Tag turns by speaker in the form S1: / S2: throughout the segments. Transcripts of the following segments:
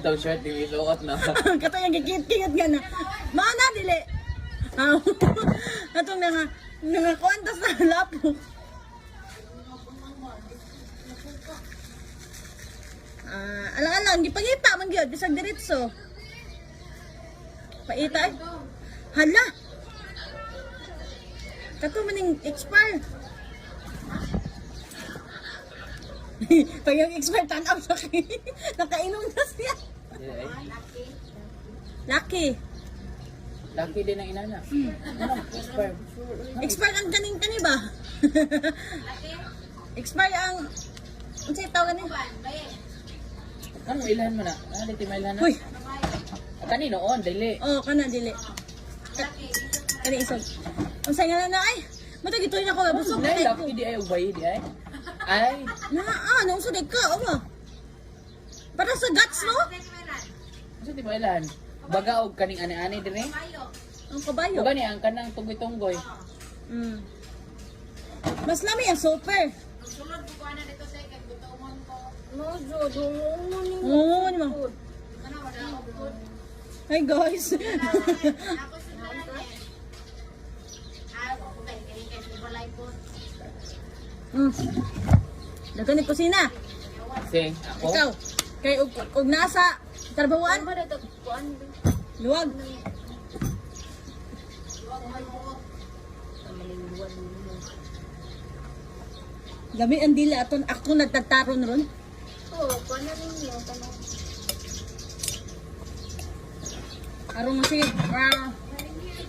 S1: Atong shirt yung isuot na.
S2: Kato yung gigit-gigit nga na. Mana dili. Aw. Atong nakakuantas na lapo. Alang-alang, gipangita man gyud bisag diretso. Paita eh. Hala. Kato maning expire. Pag yung expire tanaw sa nakainom na siya. Lucky.
S1: Lucky din ang inana. Ano? Expire.
S2: Expire ang kaning-kani ba? Expire ang... Ano sa'yo tawag ni?
S1: Ano ilahan mo na? Ano dito may ilahan na?
S2: Uy!
S1: Kanino on? Dili.
S2: Oo, kana, dili. Kani isog. Ang sa'yo nga na ay! Matag ito yun ako, busog.
S1: Nay, lucky di ay ubay di ay. Ay.
S2: Nung sudig ka, o ba? Para sa guts, no?
S1: Ano di ba ilahan? Baga og kaning ani-ani dire.
S2: Ang kabayo.
S1: Baga ni ang kanang tunggoy-tunggoy.
S2: Mm. Mas lami ang super. Oo, ano mo? Hi guys. Dagan ni kusina.
S1: Sing, ako.
S2: Ikaw. Kay og nasa trabahoan. Luwag. Gami ang dila aton ako nagtataron ron.
S3: Oo, paano rin yun?
S2: Arong sige.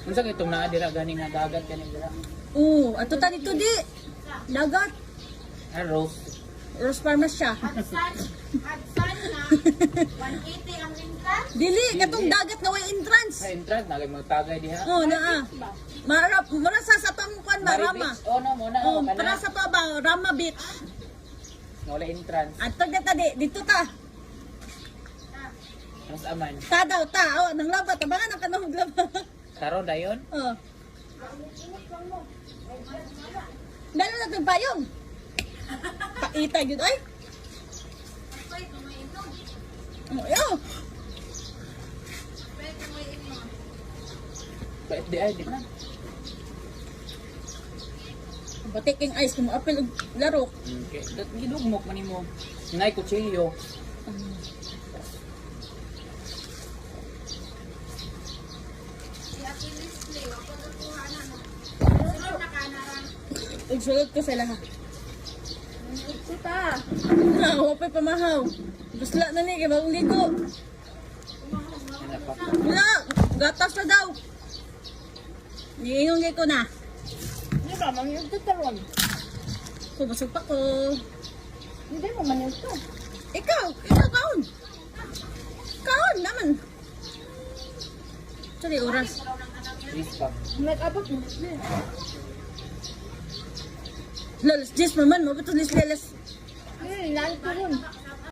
S1: Unsa kay itong naa dira ganing nagagat kaning dira?
S2: Ato ta dito di. Dagat.
S1: Rose.
S2: Rose Farmers siya.
S3: Hudson na 180 ang entrance.
S2: Dili katong dagat nga way entrance.
S1: Sa entrance nagay magtagay diha.
S2: Naa. Mara sa tong kwan ba Rama.
S1: Oh no mo na
S2: Para sa pa ba Rama Beach.
S1: wala entrance.
S2: Ato ta dito ta.
S1: Mas aman.
S2: Ta daw ta. Nang labat abangan ang kanang labat.
S1: Taro dayon.
S2: Dalo na itong payong. Paita yun. Ay! Ayaw!
S1: Bait di ay di na.
S2: Batiking ice kung apel og laro.
S1: Okay. Gidugmok man nimo. Nay kutsilyo.
S2: Igsulot ko sa lahat.
S3: Ito ta.
S2: Wapay pamahaw. Gusla na ni, kaya bagong ligo.
S1: Ano pa?
S2: Wala! Gatas na daw. Niingong ko na.
S3: Hindi ba, mangyog ito taron?
S2: Busog pa ko.
S3: Hindi mo mangyog ito.
S2: Ikaw kaon. Kaon naman. Sorry, oras.
S1: Please pa.
S3: Nag-abot mo.
S2: Lalas, Jess naman, mabuto lis.
S3: Lalit ko rin.